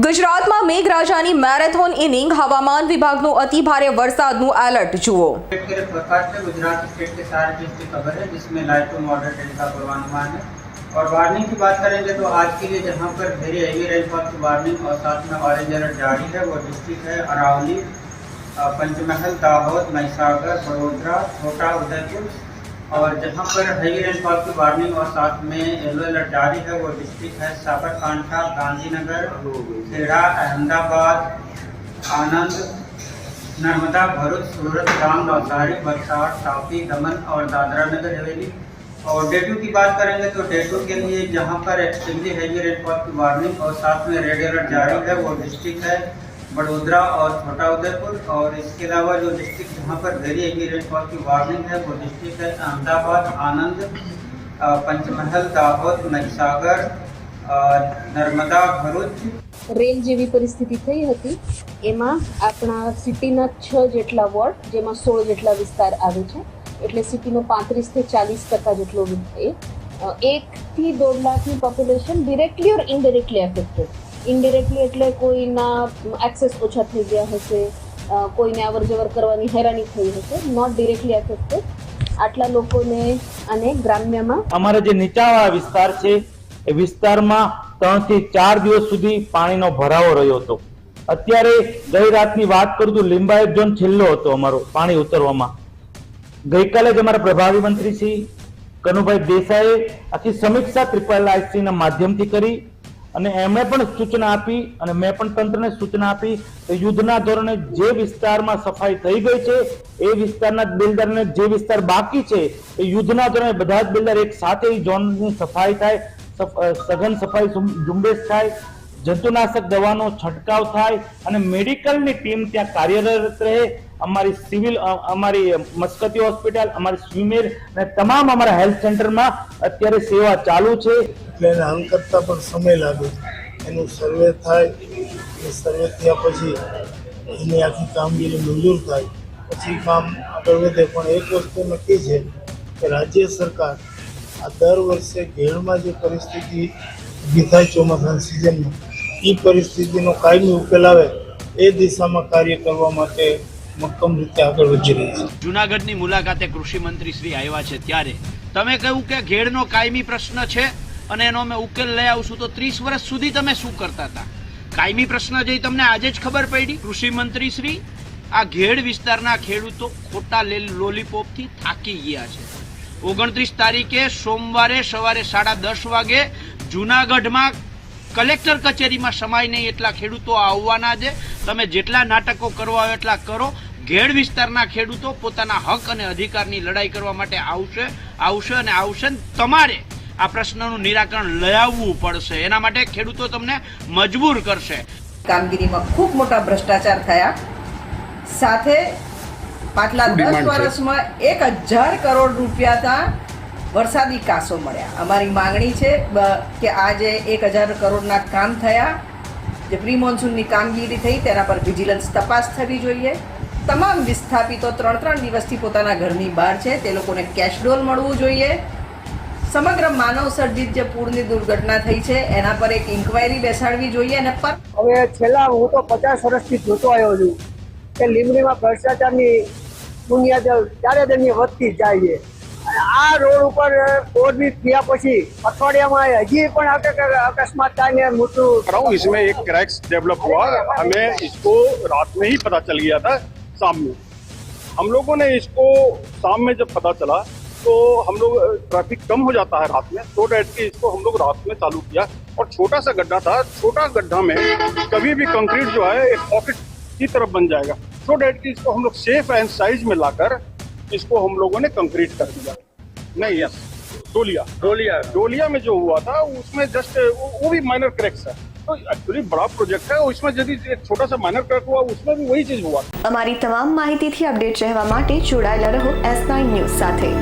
ગુજરાતમાં મેઘરાજાની marathon inning હવામાન વિભાગનું અતિ ભારે વરસાદનું એલર્ટ જુઓ। गुजरात स्टेट के सारे डिस्ट्रिक्ट कवर है जिसमें लाइट टू मॉडरेट रेन का पूर्वानुमान है। और वार्निंग की बात करेंगे तो आज के लिए जहां पर वेरी हेवी रेनफॉल की वार्निंग और साथ में ऑरेंज अलर्ट जारी है वो डिस्ट्रिक्ट है अरावली, पंचमहल, दाहोद, महिसागर, बड़ोदरा, छोटा उदयपुर। और जहां पर हेवी रेनफॉल की वार्निंग और साथ में येलो अलर्ट जारी है वो डिस्ट्रिक्ट है साबरकांठा, गांधीनगर, खेड़ा, अहमदाबाद, आनंद, नर्मदा, भरूच, सूरत, डांग, नवसारी, वलसाड़, तापी, दमन और दादरा नगर हवेली। और डे 2 की बात करेंगे तो डे 2 के लिए जहां पर एक्सट्रीमली हेवी रेनफॉल की वार्निंग और साथ में रेड अलर्ट जारी है वो डिस्ट्रिक्ट है बड़ोदरा और छोटा उदयपुर। और इसके अलावा जो डिस्ट्रिक्ट जहाँ पर वेरी हेवी रेनफॉल की वार्निंग है वो डिस्ट्रिक्ट है अहमदाबाद, आनंद, पंचमहल, दाहोद, महिसागर, नर्मदा, भरूच। રેલ જેવી પરિસ્થિતિ થઈ હતી એમાં આપણા સિટીના 6 જેટલા વોર્ડ જેમાં 16 જેટલા વિસ્તાર આવે છે એટલે સિટીનો 35 થી 40% જેટલો એ 1 થી 1.5 લાખની પોપ્યુલેશન ડિરેક્ટલી ઓર ઇનડાયરેક્ટલી એફેક્ટેડ। ઇનડાયરેક્ટલી એટલે કોઈના એક્સેસ ઓછા થઈ ગયા હશે, કોઈને અવર જવર કરવાની હેરાની થઈ હશે, નોટ ડિરેક્ટલી એફેક્ટેડ આટલા લોકોને અને ગ્રામ્યમાં અમારા જે નીચાણવાળા વિસ્તાર છે એ વિસ્તારમાં 3 થી 4 દિવસ સુધી પાણીનો ભરાવો રહ્યો હતો। અત્યારે ગઈ રાતની વાત કરું તો લિંબાયત ઝોન છેલ્લો હતો અમારો પાણી ઉતરવામાં। ગઈકાલે જ અમારા પ્રભારી મંત્રી શ્રી કનુભાઈ દેસાઈએ આખી સમીક્ષા IIIC ના માધ્યમથી કરી અને એમણે પણ સૂચના આપી અને મેં પણ તંત્રને સૂચના આપી કે યુદ્ધના ધોરણે જે વિસ્તારમાં સફાઈ થઈ ગઈ છે એ વિસ્તારના બિલ્ડરને જે વિસ્તાર બાકી છે એ યુદ્ધના ધોરણે બધા જ બિલ્ડર એક સાથે ઝોનની સફાઈ થાય, સઘન સફાઈ ઝુંબેશ થાય, જંતુનાશક દવાનો છંટકાવ થાય અને મેડિકલની ટીમ ત્યાં કાર્યરત રહે। અમારી સિવિલ, અમારી મસ્કતી હોસ્પિટલ, અમારી સ્વિમેર અને તમામ અમારા હેલ્થ સેન્ટરમાં અત્યારે સેવા ચાલુ છે। એટલે એને હલ કરતા પણ સમય લાગે, એનું સર્વે થાય, એ સર્વે થયા પછી એની આખી કામગીરી મંજૂર થાય પછી કામ આગળ વધે। પણ એક વસ્તુ નક્કી છે કે રાજ્ય સરકાર આ દર વર્ષે ઘેડમાં જે પરિસ્થિતિ ઊભી થાય ચોમાસાની સિઝનમાં એ પરિસ્થિતિનો કાયમી ઉકેલ આવે એ દિશામાં કાર્ય કરવા માટે મક્કમ રીતે આગળ વધી રહી છે। જૂનાગઢની મુલાકાતે કૃષિ મંત્રી શ્રી આવ્યા છે ત્યારે તમે કહ્યું કે ઘેડનો કાયમી પ્રશ્ન છે અને એનો અમે ઉકેલ લઈ આવશું, તો 30 વર્ષ સુધી તમે શું કરતા હતા? કાયમી પ્રશ્ન જે તમને આજે જ ખબર પડી? કૃષિ મંત્રી શ્રી, આ ઘેડ વિસ્તારના ખેડૂતો ખોટા લોલીપોપથી થાકી ગયા છે। 29 તારીખે સોમવારે સવારે 10:30 વાગે જૂનાગઢમાં કલેક્ટર કચેરીમાં સમાય નહીં એટલા ખેડૂતો આવવાના છે। તમે જેટલા નાટકો કરવા હોય એટલા કરો। ઘેડ વિસ્તારના ખેડૂતો પોતાના હક અને અધિકારની લડાઈ કરવા માટે આવશે। તમારે આ પ્રશ્નનું નિરાકરણ લઈ આવવું પડશે, એના માટે ખેડૂતો તમને મજબૂર કરશે। કામગીરીમાં ખૂબ મોટા ભ્રષ્ટાચાર થયા, સાથે પાછલા 10 વર્ષમાં 1000 કરોડ રૂપિયાના વરસાદી કાસો મળ્યા। અમારી માંગણી છે કે આ જે 1000 કરોડના કામ થયા, જે પ્રી મોન્સૂનની કામગીરી થઈ તેના પર વિજિલન્સ તપાસ થવી જોઈએ। તમામ વિસ્થાપિતો 3 દિવસથી પોતાના ઘરની બહાર છે તે લોકોને કેશ ડોલ મળવું જોઈએ। સમગ્ર માનવ સર્જિત જે પૂરની દુર્ઘટના થઈ છે એના પર એક ઇન્ક્વાયરી બેસાડવી જોઈએ। અને હવે છેલ્લા હું તો 50 વર્ષથી જોતો આવ્યો છું કે લીંબડીમાં ભ્રષ્ટાચારની બુનિયાદ ત્યારે તેની વધતી જાય છે। આ રોડ ઉપર કોવિડ થયા પછી અઠવાડિયામાં હજી પણ અકસ્માત થાય ને મૃत्यु। इसमें एक क्रैक्स डेवलप हुआ, हमें इसको रात में ही पता चल गया था। शाम में हम लोगों ने इसको शाम में जब पता चला तो हम लोग ट्रैफिक कम हो जाता है रात में, तो डेट के इसको हम लोग रात में चालू किया। और छोटा सा गड्ढा था, छोटा गड्ढा में कभी भी कंक्रीट जो है एक पॉकेट की तरफ बन जाएगा, तो डेट की इसको हम लोग सेफ एंड साइज में लाकर इसको हम लोगों ने कंक्रीट कर दिया। नहीं, यस, डोलिया में जो हुआ था उसमें जस्ट वो भी माइनर क्रैक्स है, तो एक्चुअली बड़ा प्रोजेक्ट है, उसमें यदि एक छोटा सा माइनर क्रैक हुआ उसमें भी वही चीज हुआ। અમારી તમામ માહિતીથી અપડેટ રહેવા માટે જોડાયેલા રહો S9 ન્યૂઝ સાથે।